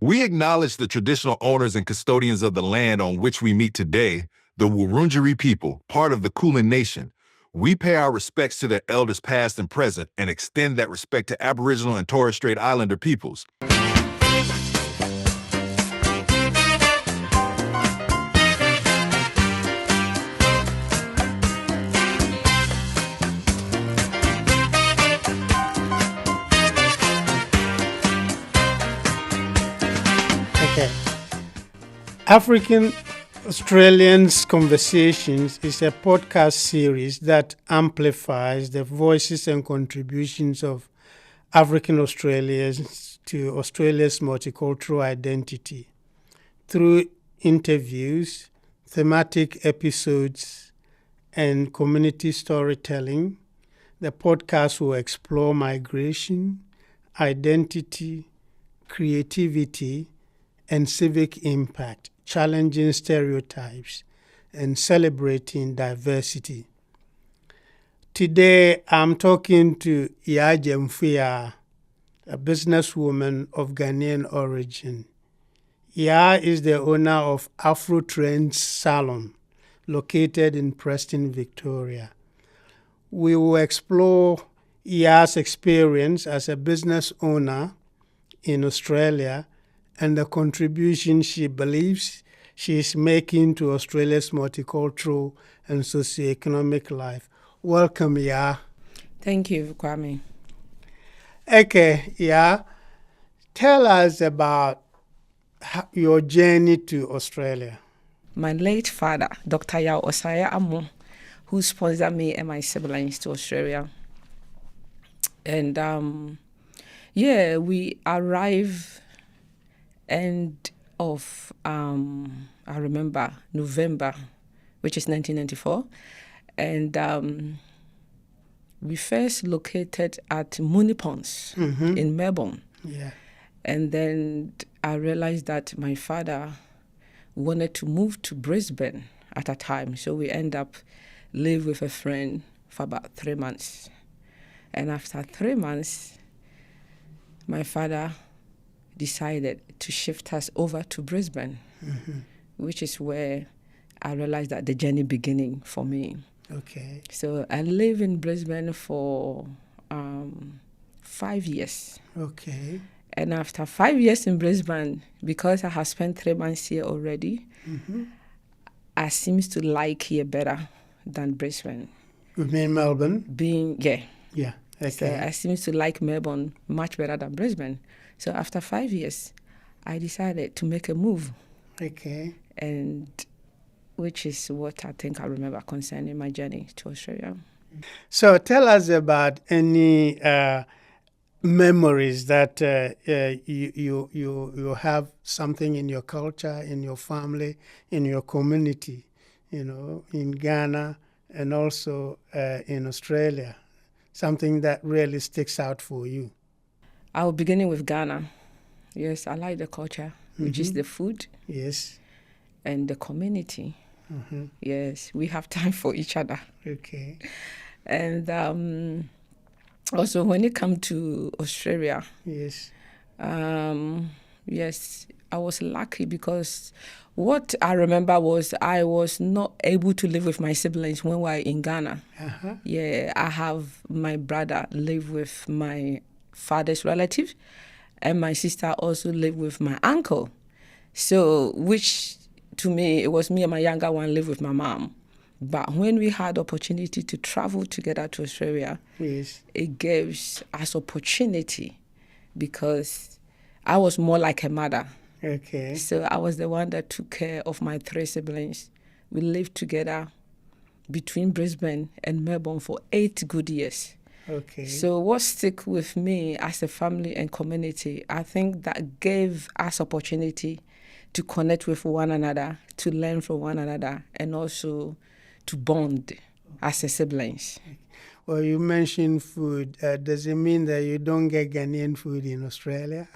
We acknowledge the traditional owners and custodians of the land on which we meet today, the Wurundjeri people, part of the Kulin Nation. We pay our respects to their elders past and present and extend that respect to Aboriginal and Torres Strait Islander peoples. African Australians Conversations is a podcast series that amplifies the voices and contributions of African Australians to Australia's multicultural identity. Through interviews, thematic episodes, and community storytelling, the podcast will explore migration, identity, creativity, and civic impact, challenging stereotypes, and celebrating diversity. Today, I'm talking to Yaa Gyamfuaa, a businesswoman of Ghanaian origin. Yaa is the owner of Afro Trends Salon, located in Preston, Victoria. We will explore Yaa's experience as a business owner in Australia and the contribution she believes she is making to Australia's multicultural and socioeconomic life. Welcome, Yaa. Thank you, Kwame. Okay, Yaa, tell us about your journey to Australia. My late father, Dr. Yajem, who sponsored me and my siblings to Australia. And we arrived end of, I remember, November, which is 1994. And we first located at Munipons in Melbourne. Yeah. And then I realized that my father wanted to move to Brisbane at a time. So we end up live with a friend for about 3 months. And after 3 months, my father decided to shift us over to Brisbane, which is where I realized that the journey beginning for me. Okay. So I lived in Brisbane for 5 years. Okay. And after 5 years in Brisbane, because I have spent 3 months here already, I seems to like here better than Brisbane. You mean Melbourne? Yeah. Okay. So I seems to like Melbourne much better than Brisbane. So after 5 years, I decided to make a move. Okay. And which is what I think I remember concerning my journey to Australia. So tell us about any memories that you have something in your culture, in your family, in your community, in Ghana and also in Australia, something that really sticks out for you. I will begin with Ghana. Yes, I like the culture, which is the food. Yes. And the community. Yes, we have time for each other. Okay. And also when it comes to Australia, yes, I was lucky because what I remember was I was not able to live with my siblings when we were in Ghana. Yeah, I have my brother live with my father's relative, and my sister also lived with my uncle. So, which to me, it was me and my younger one live with my mom. But when we had opportunity to travel together to Australia, yes, it gives us opportunity because I was more like a mother. Okay. So I was the one that took care of my 3 siblings. We lived together between Brisbane and Melbourne for 8 good years. Okay. So what stick with me as a family and community, I think that gave us opportunity to connect with one another, to learn from one another, and also to bond as a siblings. Well, you mentioned food. Does it mean that you don't get Ghanaian food in Australia?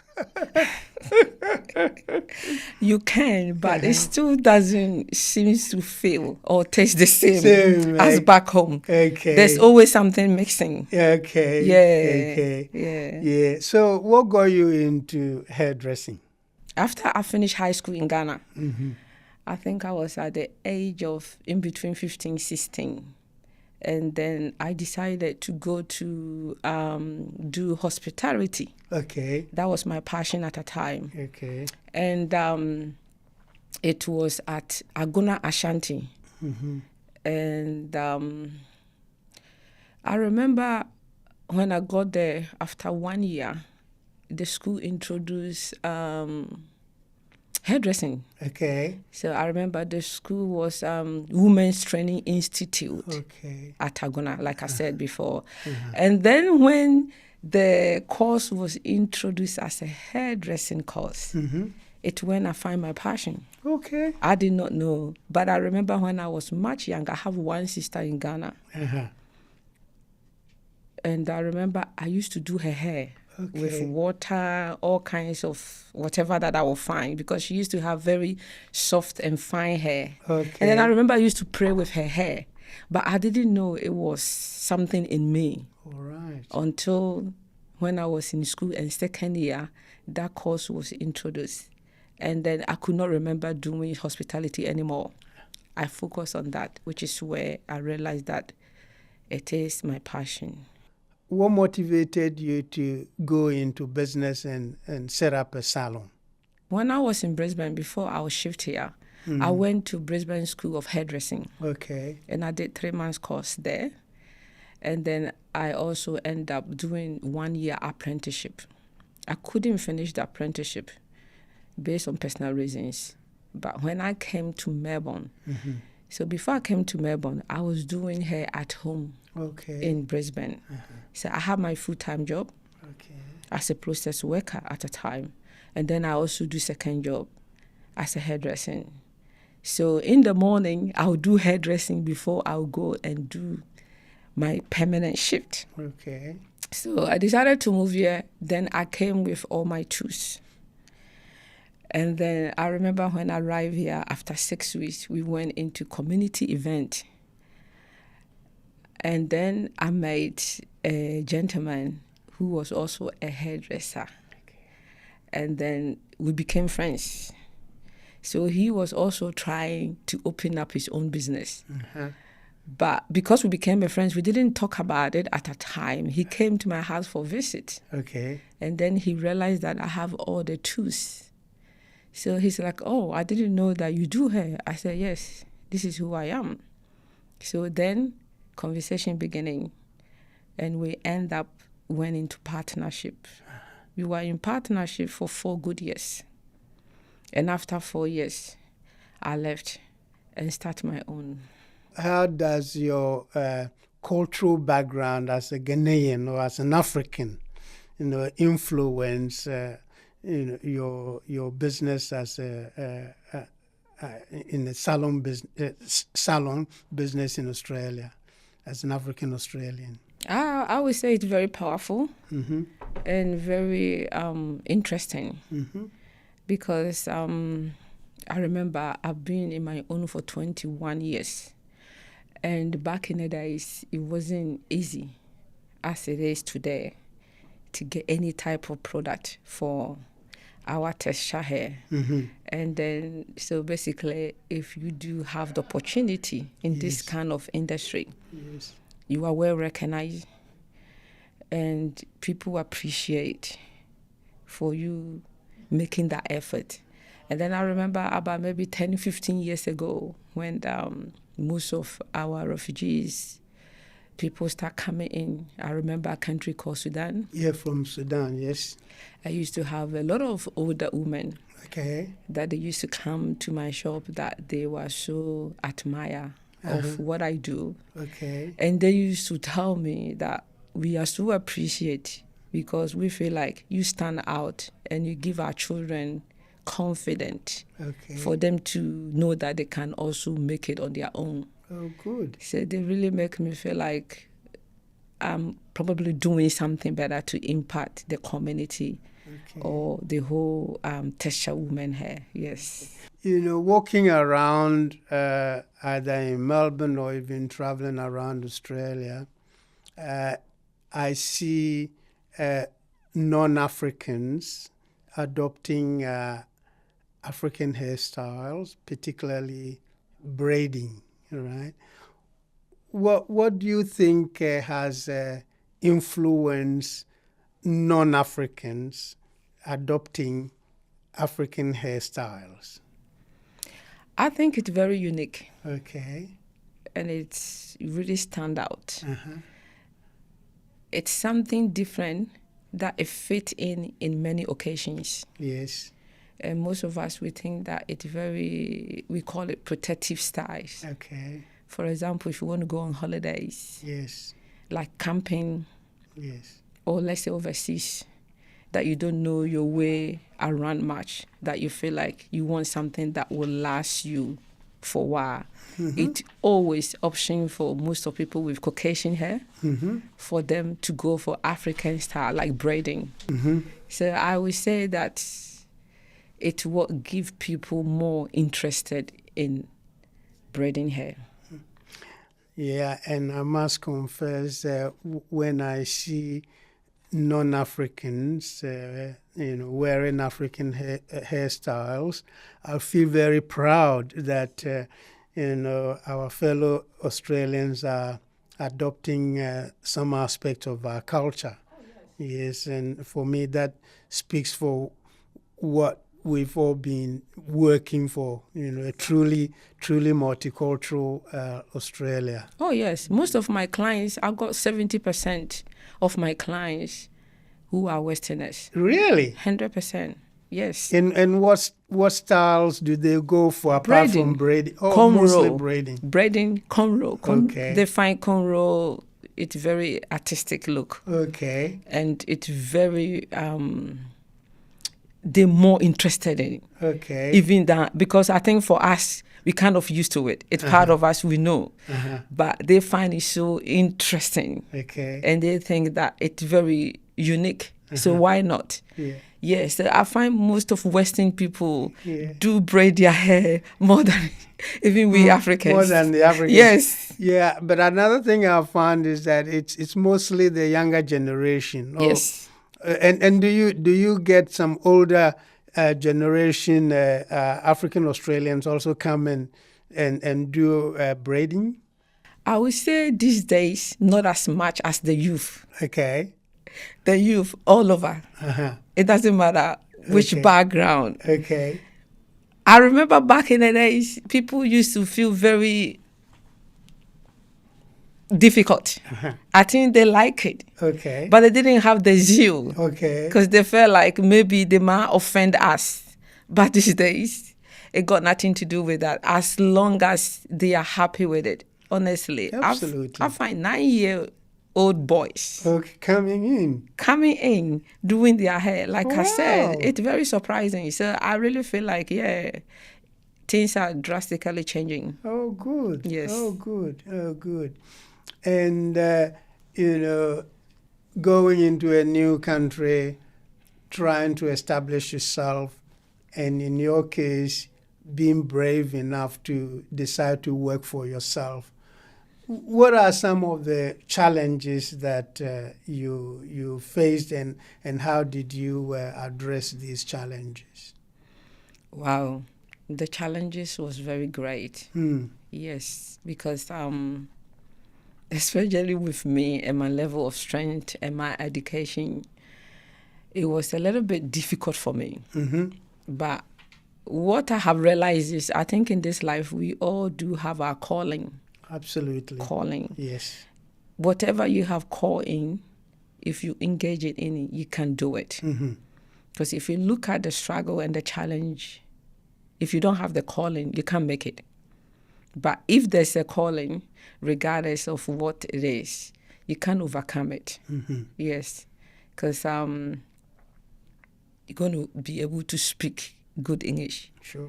You can, but it still doesn't seem to feel or taste the same as back home. Okay. There's always something mixing. Okay. Yeah. Okay. Yeah. Yeah. So what got you into hairdressing? After I finished high school in Ghana, I think I was at the age of in between 15, 16. And then I decided to go to do hospitality. Okay. That was my passion at the time. Okay. And it was at Agona Ashanti. And I remember when I got there after 1 year, the school introduced hairdressing. Okay. So I remember the school was Women's Training Institute at Agona, like I said before. And then when the course was introduced as a hairdressing course, it when I find my passion. Okay. I did not know, but I remember when I was much younger, I have one sister in Ghana. And I remember I used to do her hair. With water, all kinds of whatever that I will find, because she used to have very soft and fine hair. And then I remember I used to pray with her hair, but I didn't know it was something in me. All right. Until when I was in school and second year, that course was introduced. And then I could not remember doing hospitality anymore. I focused on that, which is where I realized that it is my passion. What motivated you to go into business and set up a salon? When I was in Brisbane, before I was shift here, I went to Brisbane School of Hairdressing. Okay. And I did 3 months course there. And then I also ended up doing 1 year apprenticeship. I couldn't finish the apprenticeship based on personal reasons. But when I came to Melbourne, so before I came to Melbourne, I was doing hair at home in Brisbane. So I had my full-time job as a process worker at the time. And then I also do second job as a hairdressing. So in the morning, I'll do hairdressing before I'll go and do my permanent shift. Okay. So I decided to move here. Then I came with all my tools. And then I remember when I arrived here, after 6 weeks, we went into community event. And then I met a gentleman who was also a hairdresser. And then we became friends. So he was also trying to open up his own business. But because we became friends, we didn't talk about it at a time. He came to my house for a visit. And then he realized that I have all the tools. So he's like, oh, I didn't know that you do hair. I said, yes, this is who I am. So then conversation beginning, and we went into partnership. We were in partnership for 4 good years. And after 4 years, I left and started my own. How does your cultural background as a Ghanaian or as an African, influence your business as in the salon business in Australia, as an African Australian? I would say it's very powerful and very interesting because I remember I've been in my own for 21 years. And back in the days, it wasn't easy as it is today to get any type of product for our texture hair. And then, so basically, if you do have the opportunity in this kind of industry, you are well recognized and people appreciate for you making that effort. And then I remember about maybe 10, 15 years ago when most of our refugees, people start coming in. I remember a country called Sudan. Yeah, from Sudan, yes. I used to have a lot of older women Okay. that they used to come to my shop that they were so admire of what I do. Okay. And they used to tell me that we are so appreciate because we feel like you stand out and you give our children confidence for them to know that they can also make it on their own. Oh, good. So they really make me feel like I'm probably doing something better to impact the community or the whole texture women hair. Yes. Walking around either in Melbourne or even traveling around Australia, I see non-Africans adopting African hairstyles, particularly braiding, right? What do you think has influenced non-Africans adopting African hairstyles? I think it's very unique. Okay. And it's really stand out. Uh-huh. It's something different that it fit in many occasions. Yes. And most of us, we think that we call it protective styles. Okay. For example, if you want to go on holidays, Yes. like camping, Yes. or let's say overseas, that you don't know your way around much, that you feel like you want something that will last you for a while. Mm-hmm. It's always option for most of people with Caucasian hair, mm-hmm. for them to go for African style, like braiding. Mm-hmm. So I would say that it's what gives people more interested in braiding hair. Yeah, and I must confess, when I see non-Africans, wearing African hairstyles, I feel very proud that, our fellow Australians are adopting some aspect of our culture. Oh, yes. Yes, and for me, that speaks for what we've all been working for, a truly multicultural Australia. Oh, yes. Most of my clients, I've got 70% of my clients who are Westerners. Really? 100%. Yes. And what styles do they go for apart from braiding? Oh, cornrow. Mostly braiding. Braiding, cornrow. Okay. They find cornrow, it's very artistic look. Okay. And it's very... they're more interested in it. Okay. Even that, because I think for us, we kind of used to it. It's part of us, we know. But they find it so interesting. Okay. And they think that it's very unique. So why not? Yeah. Yes, I find most of Western people do braid their hair more than even we Africans. More than the Africans. Yes. Yeah, but another thing I've found is that it's mostly the younger generation. Yes. And do you get some older generation African Australians also come and do braiding? I would say these days not as much as the youth. Okay. The youth all over. Uh-huh. It doesn't matter which background. Okay. I remember back in the days, people used to feel very difficult. Uh-huh. I think they like it. Okay. But they didn't have the zeal. Okay. Because they felt like maybe they might offend us. But these days, it got nothing to do with that. As long as they are happy with it, honestly. Absolutely. I find 9-year-old boys coming in, doing their hair. Like I said, it's very surprising. So I really feel like, things are drastically changing. Oh, good. Yes. Oh, good. Oh, good. And, going into a new country, trying to establish yourself, and in your case, being brave enough to decide to work for yourself. What are some of the challenges that you faced, and how did you address these challenges? Wow. The challenges was very great. Yes, because... especially with me and my level of strength and my education, it was a little bit difficult for me. Mm-hmm. But what I have realized is I think in this life, we all do have our calling. Absolutely. Calling. Yes. Whatever you have called in, if you engage it in it, you can do it. Because if you look at the struggle and the challenge, if you don't have the calling, you can't make it. But if there's a calling, regardless of what it is, you can overcome it. Yes, because you're going to be able to speak good English. Sure.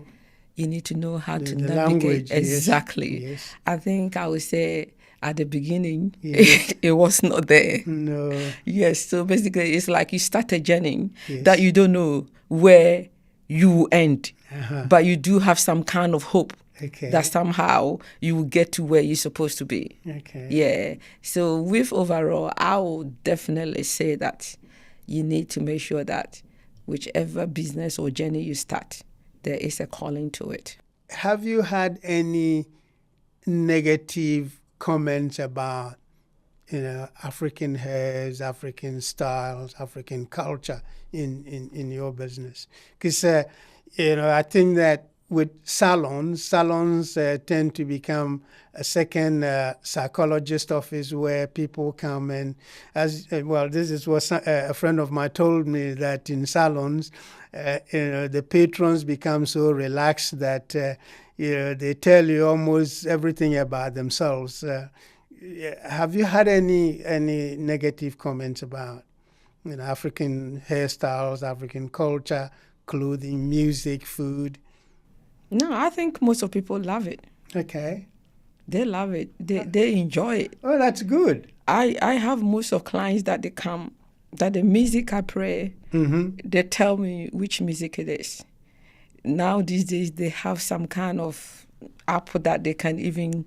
You need to know how to the navigate. Language, exactly. Yes. I think I would say at the beginning, it was not there. No. Yes, so basically it's like you start a journey that you don't know where you will end, but you do have some kind of hope. Okay. That somehow you will get to where you're supposed to be. Okay. Yeah. So with overall, I would definitely say that you need to make sure that whichever business or journey you start, there is a calling to it. Have you had any negative comments about, African hairs, African styles, African culture in your business? Because, I think that with salons tend to become a second psychologist office where people come and, this is what a friend of mine told me, that in salons, the patrons become so relaxed that, they tell you almost everything about themselves. Have you had any negative comments about, African hairstyles, African culture, clothing, music, food? No, I think most of people love it. Okay. They love it. They enjoy it. Oh, that's good. I have most of clients that they come, that the music I play, they tell me which music it is. Now these days they have some kind of app that they can even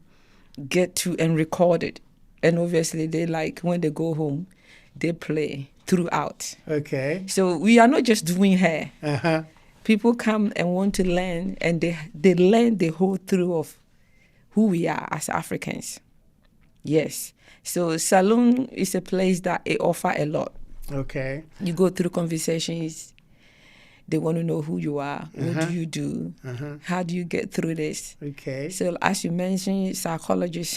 get to and record it. And obviously they like, when they go home, they play throughout. Okay. So we are not just doing hair. Uh-huh. People come and want to learn, and they learn the whole through of who we are as Africans. Yes. So salon is a place that it offer a lot. Okay. You go through conversations. They want to know who you are. What do you do? How do you get through this? Okay. So as you mentioned, psychologists,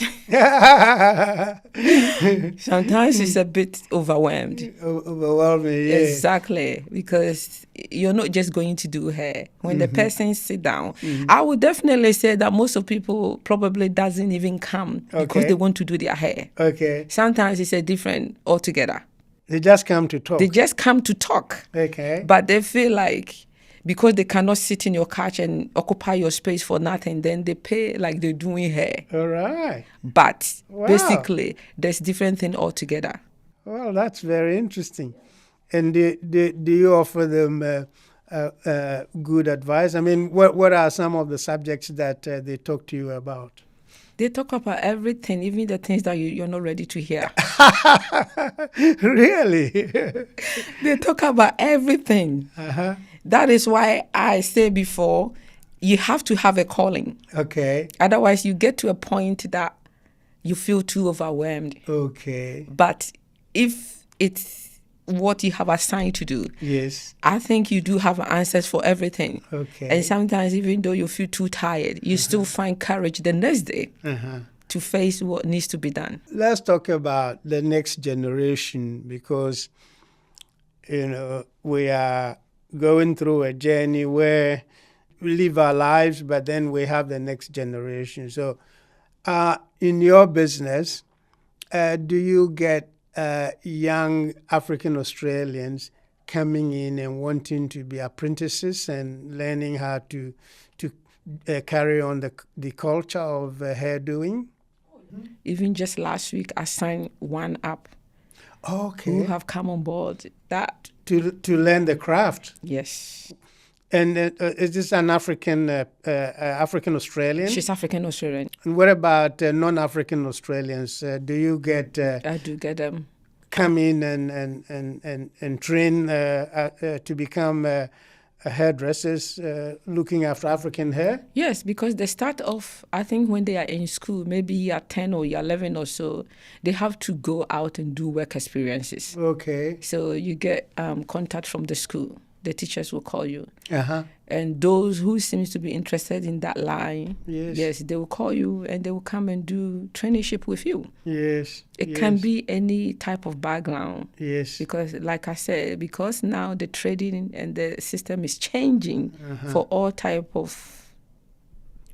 sometimes it's a bit overwhelmed. Overwhelming, yeah. Exactly, because you're not just going to do hair. When the person sit down, I would definitely say that most of people probably doesn't even come because they want to do their hair. Okay. Sometimes it's a different altogether. They just come to talk. They just come to talk. Okay. But they feel like because they cannot sit in your couch and occupy your space for nothing, then they pay like they're doing hair. All right. But Wow. basically, there's different thing altogether. Well, that's very interesting. And do you offer them good advice? I mean, what are some of the subjects that they talk to you about? They talk about everything, even the things that you're not ready to hear. Really? They talk about everything. Uh-huh. That is why I say before, you have to have a calling. Okay. Otherwise, you get to a point that you feel too overwhelmed. Okay. But if it's what you have assigned to do, Yes. I think you do have answers for everything. Okay. And sometimes, even though you feel too tired, you still find courage the next day to face what needs to be done. Let's talk about the next generation, because, we are going through a journey where we live our lives, but then we have the next generation. So in your business, do you get young African Australians coming in and wanting to be apprentices and learning how to carry on the culture of hair doing? Even just last week, I signed one up Okay. who have come on board. That To learn the craft. yes, And is this an African Australian? she's African Australian. And what about non-African Australians? Do you get I do get them. come in and train to become hairdressers looking after African hair? Yes, because they start off, I think when they are in school, maybe year 10 or year 11 or so, they have to go out and do work experiences. Okay. So you get contact from the school. The teachers will call you. Uh-huh. And those who seems to be interested in that line, Yes. they will call you and they will come and do traineeship with you. Yes. It can be any type of background. Yes. Because like I said, because now the trading and the system is changing for all type of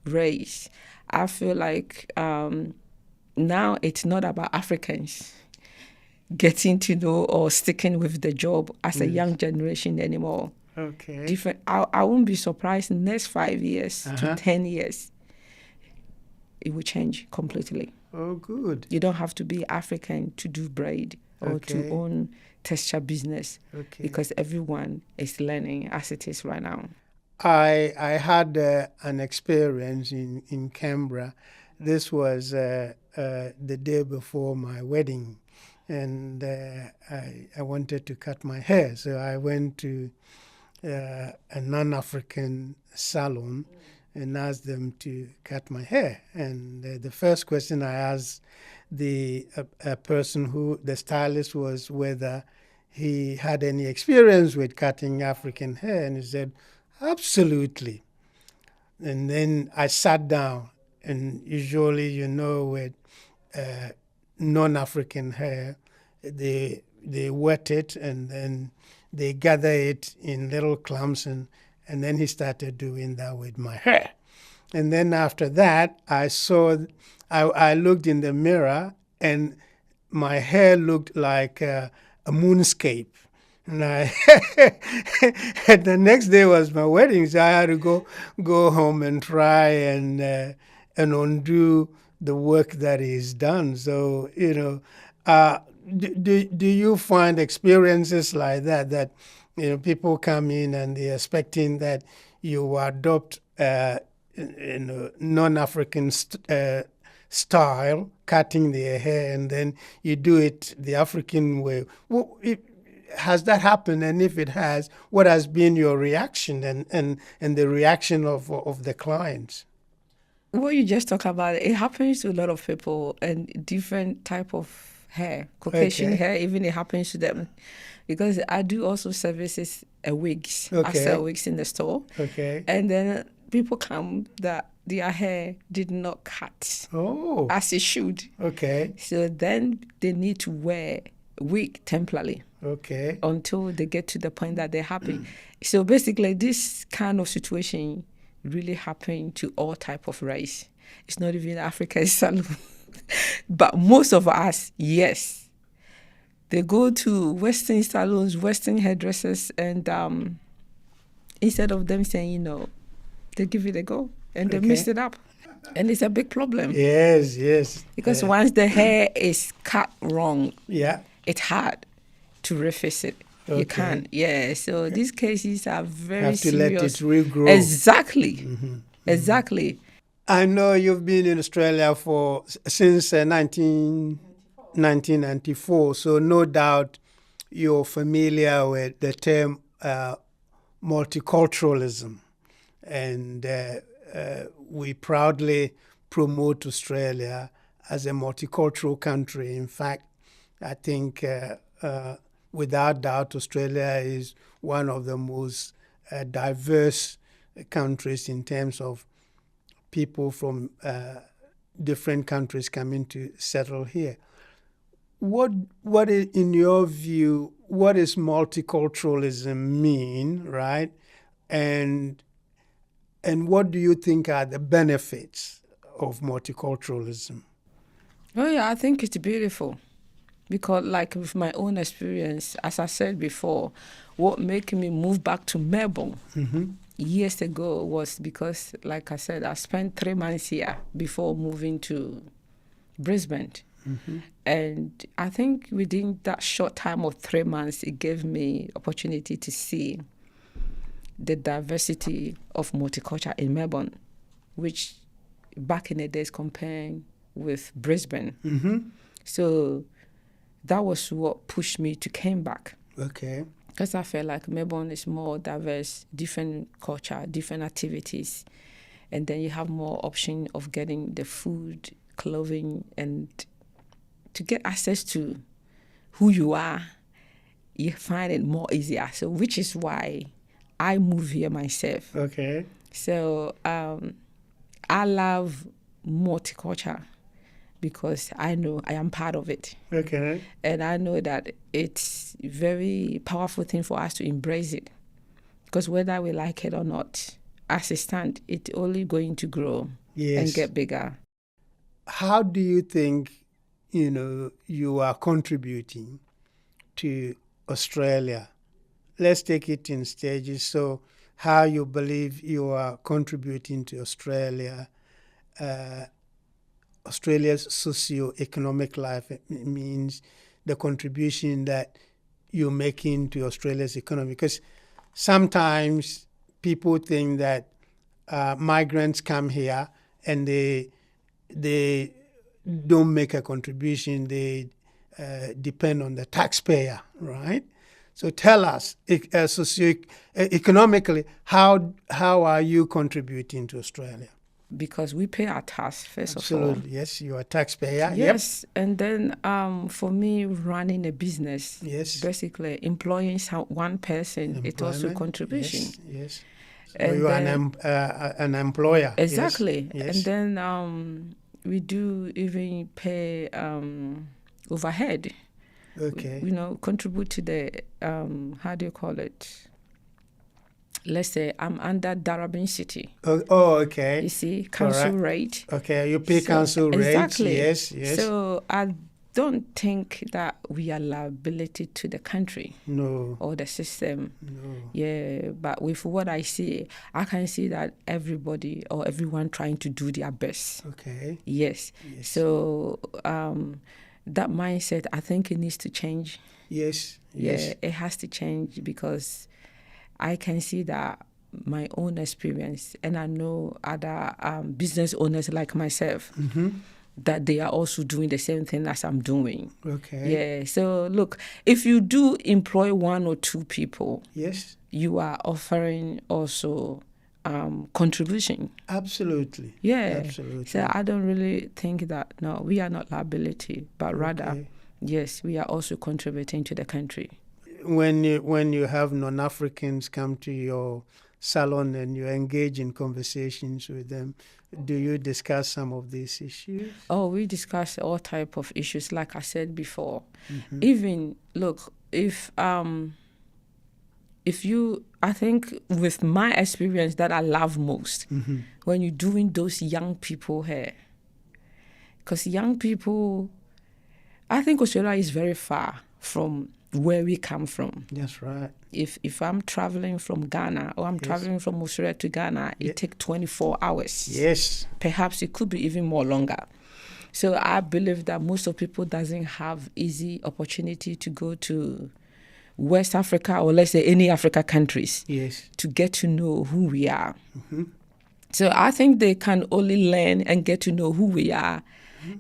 race, I feel like now it's not about Africans getting to know or sticking with the job as a young generation anymore. Okay. Different. I won't be surprised in the next 5 years to 10 years, it will change completely. Oh, good. You don't have to be African to do braid or to own texture business because everyone is learning as it is right now. I had an experience in Canberra. This was the day before my wedding, and I wanted to cut my hair. So I went to a non-African salon and asked them to cut my hair. And the first question I asked the person who, the stylist, was whether he had any experience with cutting African hair. And he said, absolutely. And then I sat down, and usually, you know, with non-African hair, they wet it and then they gather it in little clumps, and then he started doing that with my hair. And then after that, I looked in the mirror, and my hair looked like a moonscape. And and the next day was my wedding, so I had to go home and try and undo the work that is done. So, you know, do you find experiences like that, you know, people come in and they're expecting that you adopt you know, non-African style, cutting their hair, and then you do it the African way? Has that happened? And if it has, what has been your reaction and the reaction of the clients? What you just talked about, it happens to a lot of people, and different type of hair, Caucasian hair, even it happens to them. Because I do also services wigs. I sell wigs in the store. And then people come that their hair did not cut as it should. So then they need to wear wig temporarily. Until they get to the point that they're happy. So basically, this kind of situation really happening to all type of race. It's not even African salon. But most of us, yes. They go to Western salons, Western hairdressers, and instead of them saying, you know, they give it a go and they mess it up. And it's a big problem. Yes. Because once the hair is cut wrong, it's hard to refix it. You can't. So these cases are very serious. Have to let it regrow. Exactly. Exactly. I know you've been in Australia since 1994, so no doubt you're familiar with the term multiculturalism. And we proudly promote Australia as a multicultural country. In fact, I think without doubt, Australia is one of the most diverse countries in terms of people from different countries coming to settle here. What is, in your view, what does multiculturalism mean, right? And what do you think are the benefits of multiculturalism? Oh yeah, I think it's beautiful. Because like with my own experience, as I said before, what made me move back to Melbourne years ago was because, like I said, I spent 3 months here before moving to Brisbane. And I think within that short time of 3 months, it gave me opportunity to see the diversity of multicultural in Melbourne, which back in the days comparing with Brisbane. So that was what pushed me to came back. Because I felt like Melbourne is more diverse, different culture, different activities. And then you have more option of getting the food, clothing, and to get access to who you are, you find it more easier. So which is why I moved here myself. So I love multicultural because I know I am part of it. And I know that it's a very powerful thing for us to embrace it. Because whether we like it or not, as it stands, it's only going to grow and get bigger. How do you think, you know, you are contributing to Australia? Let's take it in stages. So how you believe you are contributing to Australia, Australia's socio-economic life. It means the contribution that you're making to Australia's economy. Because sometimes people think that migrants come here and they don't make a contribution. They depend on the taxpayer, right? So tell us, economically, how are you contributing to Australia? Because we pay our tax, first of all. Absolutely, yes, you're a taxpayer. Yes, and then for me, running a business, Yes. basically employing one person, it's also Employment, contribution. Yes. So And you are then- an employer. Exactly. Yes. And then we do even pay overhead. Okay. Contribute to the, how do you call it? Let's say I'm under Darabin City. Oh, okay. You see, council Correct. rate. Okay, you pay So- council rates. exactly. Yes. So I don't think that we are liability to the country No. or the system. No. Yeah, but with what I see, I can see that everybody or everyone trying to do their best. Okay. Yes. So that mindset, I think it needs to change. Yes. Yeah, it has to change because I can see that my own experience, and I know other business owners like myself, that they are also doing the same thing as I'm doing. Okay. Yeah, so look, if you do employ one or two people, Yes. you are offering also contribution. Absolutely. Yeah. Absolutely. So I don't really think that, no, we are not liability, but rather, Okay. yes, we are also contributing to the country. When you have non-Africans come to your salon and you engage in conversations with them, do you discuss some of these issues? Oh, we discuss all type of issues, like I said before. Even, look, if you, I think with my experience that I love most, when you're doing those young people hair, because young people, I think Australia is very far from where we come from. That's right. If I'm traveling from Ghana or I'm traveling from Australia to Ghana, it takes 24 hours. Yes. Perhaps it could be even more longer. So I believe that most of people doesn't have easy opportunity to go to West Africa or let's say any Africa countries Yes. to get to know who we are. So I think they can only learn and get to know who we are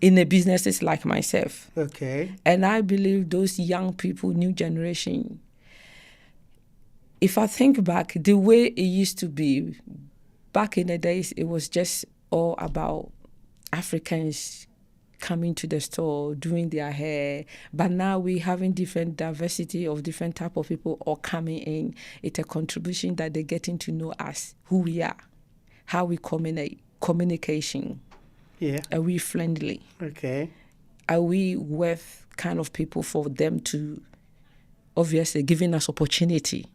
in the businesses like myself. Okay. And I believe those young people, new generation, if I think back, the way it used to be, back in the days, it was just all about Africans coming to the store, doing their hair. But now we having different diversity of different type of people all coming in. It's a contribution that they're getting to know us, who we are, how we communication. Yeah. Are we friendly? Okay. Are we worth kind of people for them to obviously giving us opportunity?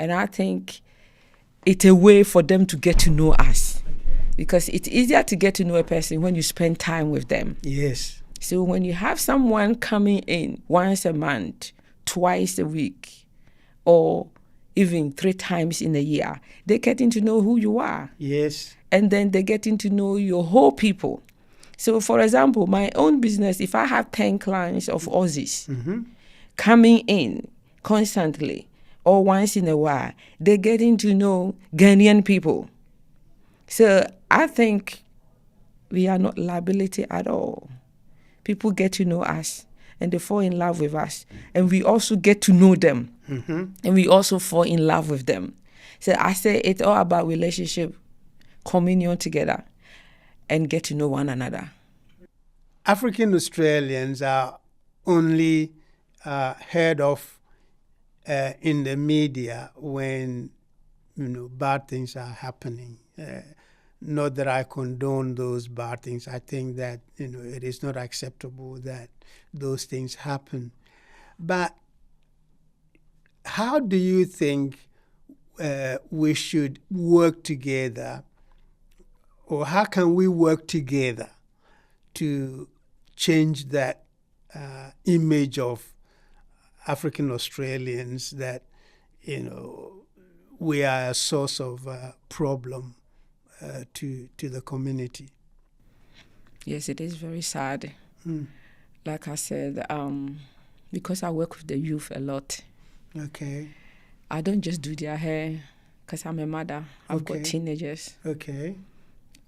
And I think it's a way for them to get to know us because it's easier to get to know a person when you spend time with them. Yes. So when you have someone coming in once a month, twice a week, or even 3 times in a year, they're getting to know who you are. Yes. And then they're getting to know your whole people. So, for example, my own business, if I have 10 clients of Aussies coming in constantly or once in a while, they're getting to know Ghanaian people. So I think we are not liability at all. People get to know us and they fall in love with us. And we also get to know them. And we also fall in love with them. So I say it's all about relationship, communion together, and get to know one another. African Australians are only heard of in the media when bad things are happening. Not that I condone those bad things. I think that it is not acceptable that those things happen. But how do you think we should work together, or how can we work together to change that image of African Australians that we are a source of problem to the community? Yes, it is very sad. Like I said, because I work with the youth a lot. Okay. I don't just do their hair because I'm a mother. I've got teenagers. Okay.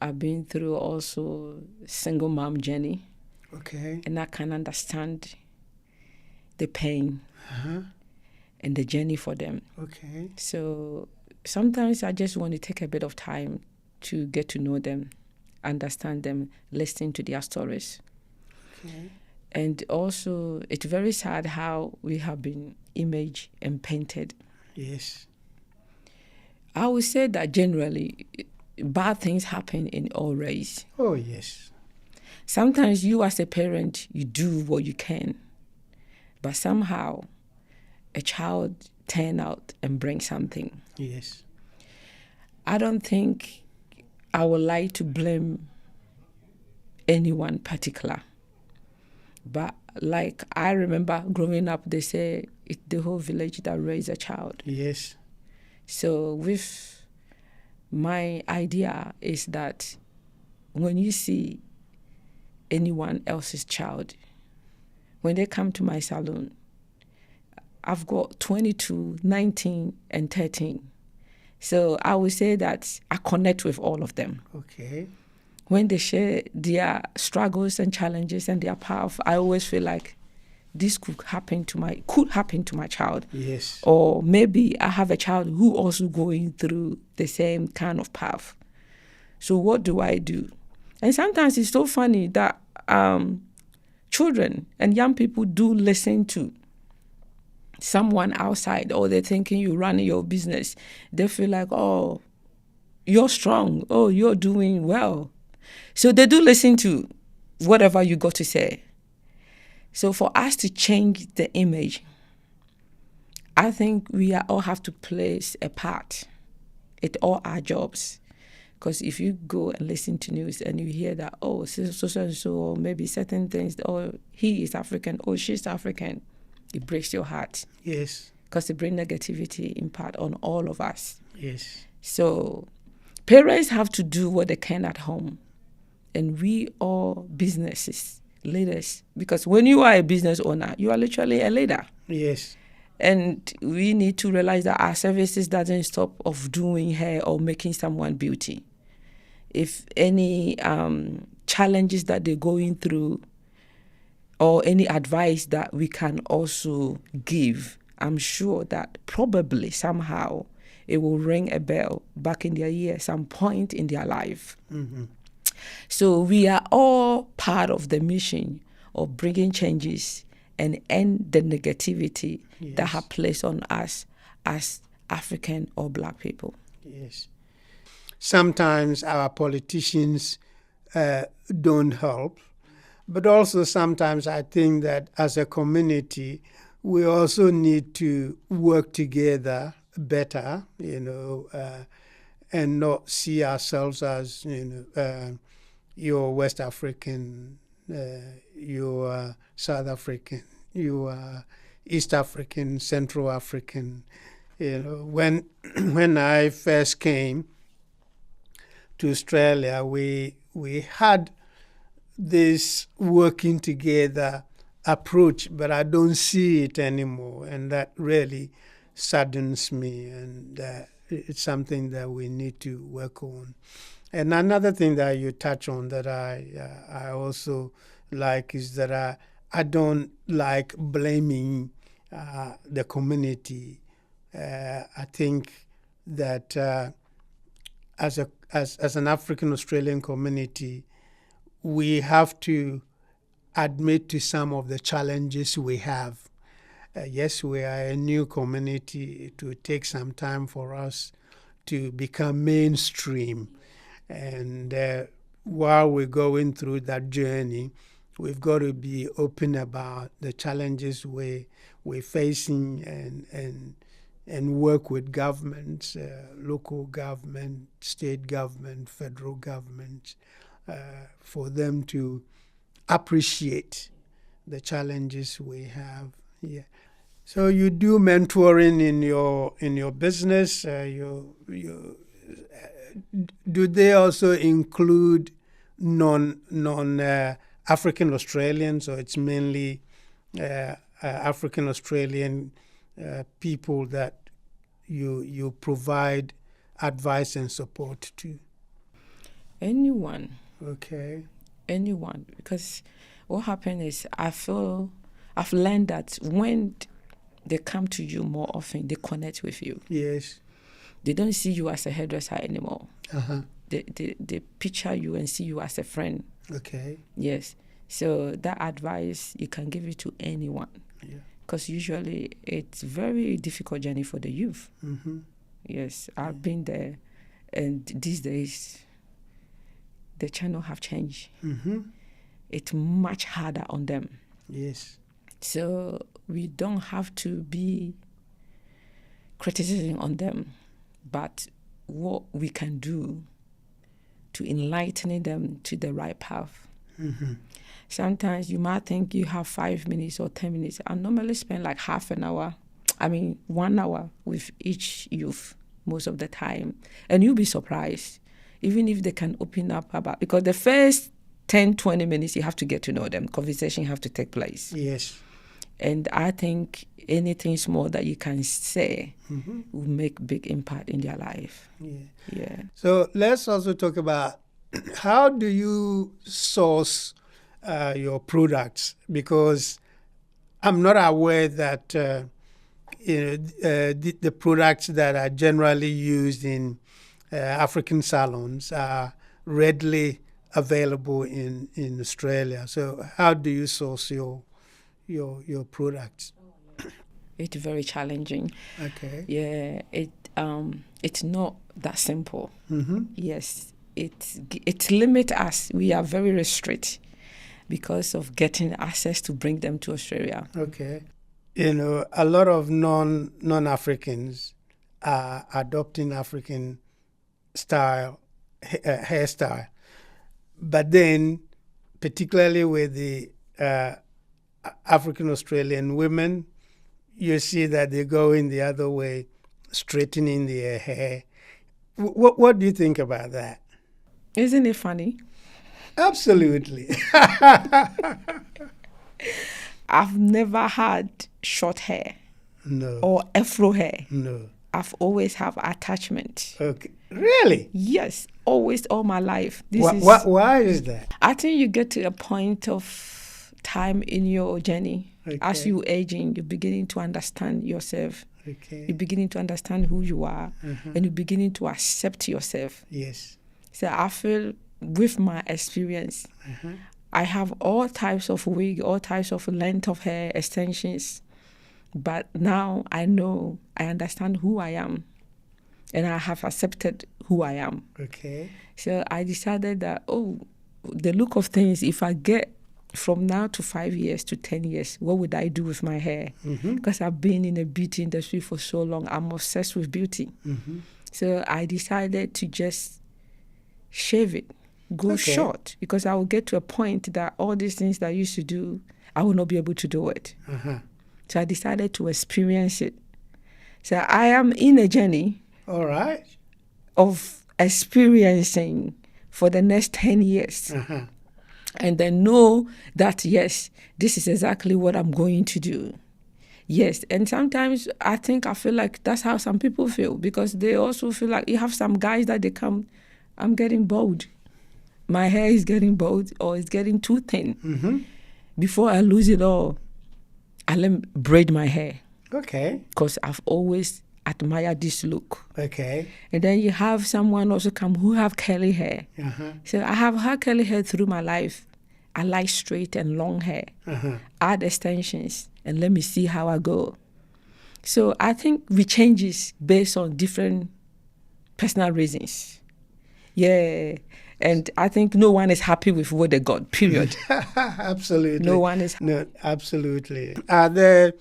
I've been through also single mom journey. Okay. And I can understand the pain. and the journey for them. Okay. So sometimes I just want to take a bit of time to get to know them, understand them, listen to their stories. Okay. And also, it's very sad how we have been imaged and painted. Yes. I would say that generally, bad things happen in all races. Oh, yes. Sometimes you as a parent, you do what you can, but somehow a child turn out and bring something. Yes. I don't think I would like to blame anyone particular. But like I remember growing up, they say it's the whole village that raised a child. Yes. So with my idea is that when you see anyone else's child, when they come to my salon, I've got 22, 19, and 13. So I would say that I connect with all of them. Okay. When they share their struggles and challenges and their path, I always feel like this could happen to my child. Yes. Or maybe I have a child who also going through the same kind of path. So what do I do? And sometimes it's so funny that children and young people do listen to someone outside, or they're thinking you run your business. They feel like, oh, you're strong. Oh, you're doing well. So they do listen to whatever you got to say. So for us to change the image, I think we all have to play a part. It's all our jobs. Because if you go and listen to news and you hear that, oh, so and so, or maybe certain things, or he is African, or she's African, it breaks your heart. Yes. Because it brings negativity impact on all of us. Yes. So parents have to do what they can at home. And we all businesses, leaders, because when you are a business owner, you are literally a leader. Yes. And we need to realize that our services doesn't stop of doing hair or making someone beauty. If any challenges that they're going through or any advice that we can also give, I'm sure that probably somehow it will ring a bell back in their ear, some point in their life. Mm-hmm. So we are all part of the mission of bringing changes and end the negativity that have placed on us as African or Black people. Yes. Sometimes our politicians don't help, but also sometimes I think that as a community, we also need to work together better, and not see ourselves as, you're West African, you're South African, you are East African, Central African. When I first came to Australia, we had this working together approach, but I don't see it anymore, and that really saddens me, and it's something that we need to work on. And another thing that you touch on that I also like is that I don't like blaming the community. I think that as an African Australian community, we have to admit to some of the challenges we have. Yes, we are a new community. It will take some time for us to become mainstream. And while we're going through that journey, we've got to be open about the challenges we're facing and work with governments, local government, state government, federal government, for them to appreciate the challenges we have. Yeah. So you do mentoring in your business. Do they also include non African Australians, or it's mainly African Australian people that you provide advice and support to? Anyone. Okay. Anyone. Because what happened is I feel I've learned that when they come to you more often. They connect with you. Yes. They don't see you as a hairdresser anymore. Uh-huh. They picture you and see you as a friend. Okay. Yes. So that advice, you can give it to anyone. Yeah. Because usually it's very difficult journey for the youth. Mm-hmm. Yes, I've been there. And these days, the channel have changed. Mm-hmm. It's much harder on them. Yes. So we don't have to be criticizing on them, but what we can do to enlighten them to the right path. Mm-hmm. Sometimes you might think you have 5 minutes or 10 minutes. I normally spend like 1 hour with each youth most of the time. And you'll be surprised, even if they can open up about, because the first 10, 20 minutes, you have to get to know them. Conversation have to take place. Yes. And I think anything small that you can say Mm-hmm. will make big impact in their life. Yeah. Yeah. So let's also talk about how do you source your products? Because I'm not aware that the products that are generally used in African salons are readily available in Australia. So how do you source your products? It's very challenging. Okay. Yeah, it's not that simple. Mm-hmm. Yes, it limits us. We are very restricted because of getting access to bring them to Australia. Okay. A lot of non-Africans are adopting African style hairstyle, but then particularly with the African Australian women, you see that they go in the other way, straightening their hair. What do you think about that? Isn't it funny? Absolutely. I've never had short hair No. or afro hair. No. I've always have attachment. Okay. Really? Yes, always all my life. Why is that? I think you get to a point of time in your journey. Okay. As you aging, you're beginning to understand yourself. Okay. You're beginning to understand who you are, and you're beginning to accept yourself. Yes. So I feel with my experience, I have all types of wig, all types of length of hair, extensions. But now I know, I understand who I am, and I have accepted who I am. Okay. So I decided that, the look of things, if I get from now to 5 years to 10 years, what would I do with my hair? Because I've been in the beauty industry for so long. I'm obsessed with beauty. So I decided to just shave it, go short, because I will get to a point that all these things that I used to do, I will not be able to do it. So I decided to experience it. So I am in a journey All right. of experiencing for the next 10 years. And then know that, yes, this is exactly what I'm going to do. Yes, and sometimes I feel like that's how some people feel, because they also feel like you have some guys that they come, I'm getting bald. My hair is getting bald or it's getting too thin. Before I lose it all, I let me braid my hair. Okay. Because I've always admired this look. Okay. And then you have someone also come who have curly hair. So I have had curly hair through my life. I like straight and long hair. Add extensions and let me see how I go. So I think we changes based on different personal reasons. Yeah. And I think no one is happy with what they got, period. Absolutely. No one is. No, absolutely. Are there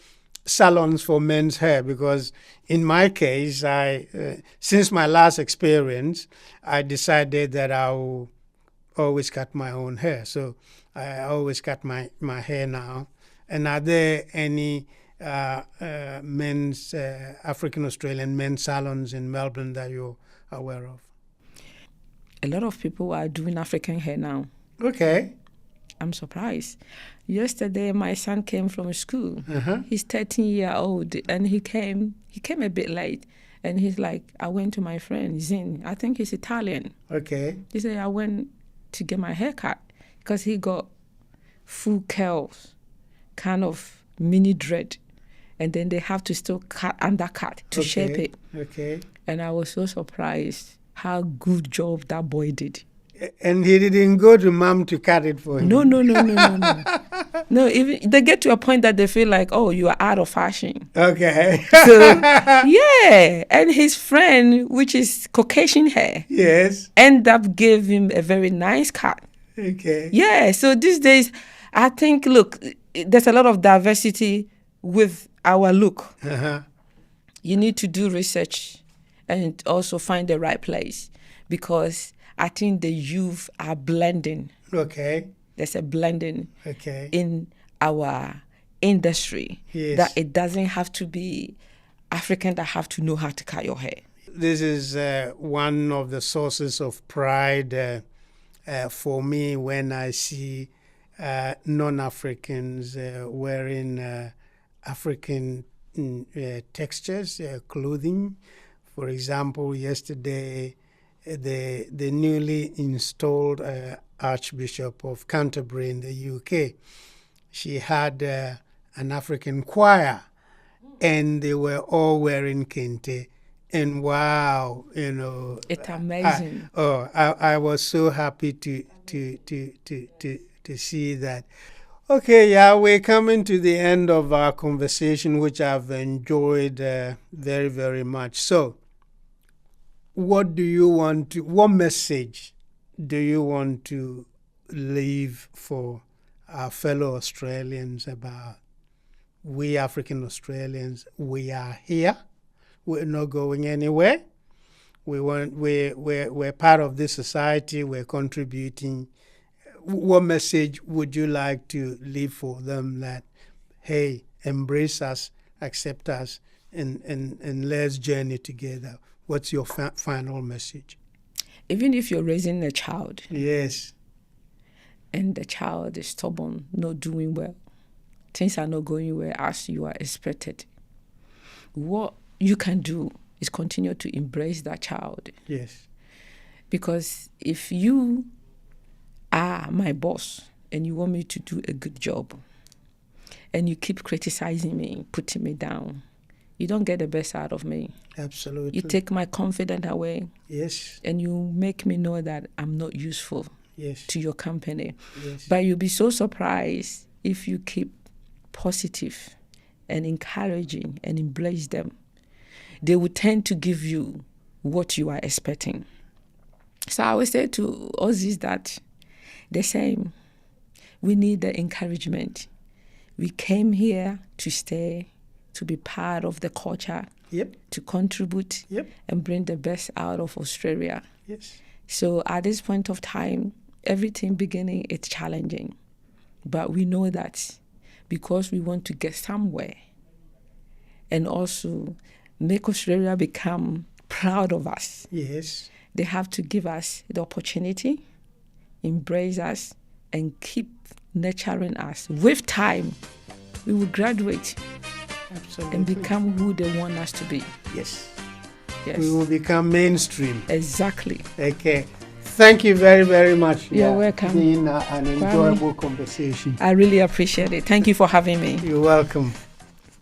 salons for men's hair? Because in my case, since my last experience, I decided that I will always cut my own hair. So I always cut my hair now. And are there any men's, African Australian men's salons in Melbourne that you're aware of? A lot of people are doing African hair now. Okay. I'm surprised. Yesterday, my son came from school. He's 13-year-old, and he came a bit late. And he's like, I went to my friend, Zin. I think he's Italian. Okay. He said, I went to get my hair cut because he got full curls, kind of mini dread. and then they have to still undercut to shape it. Okay. And I was so surprised how good job that boy did. And he didn't go to mom to cut it for him. No. No, even they get to a point that they feel like, oh, you are out of fashion. Okay. So, yeah. And his friend, which is Caucasian hair, Yes. end up gave him a very nice cut. Okay. Yeah. So these days, I think, look, there's a lot of diversity with our look. Uh-huh. You need to do research and also find the right place, because I think the youth are blending. Okay. There's a blending Okay. in our industry. Yes. That it doesn't have to be African that have to know how to cut your hair. This is one of the sources of pride for me when I see non-Africans wearing African textures, clothing. For example, yesterday, the newly installed Archbishop of Canterbury in the UK, she had an African choir, and they were all wearing kente. And wow, It's amazing. I was so happy to see that. Okay, yeah, we're coming to the end of our conversation, which I've enjoyed very, very much. So, what message do you want to leave for our fellow Australians about we African Australians? We are here. We're not going anywhere. We're part of this society. We're contributing. What message would you like to leave for them that, hey, embrace us, accept us, and let's journey together? What's your final message? Even if you're raising a child, Yes. and the child is stubborn, not doing well, things are not going well as you are expected, what you can do is continue to embrace that child. Yes. Because if you are my boss and you want me to do a good job, and you keep criticizing me, putting me down, you don't get the best out of me. Absolutely. You take my confidence away. Yes. And you make me know that I'm not useful Yes. to your company. Yes. But you'll be so surprised if you keep positive and encouraging and embrace them. They will tend to give you what you are expecting. So I always say to Aussies that the same. We need the encouragement. We came here to stay, to be part of the culture, Yep. to contribute, Yep. and bring the best out of Australia. Yes. So at this point of time, everything beginning is challenging. But we know that because we want to get somewhere and also make Australia become proud of us, Yes. they have to give us the opportunity, embrace us, and keep nurturing us. With time, we will graduate Absolutely. and become who they want us to be. Yes. Yes, We will become mainstream. exactly. Okay. Thank you very, very much. You're welcome. It's been an enjoyable conversation. I really appreciate it. Thank you for having me. You're welcome.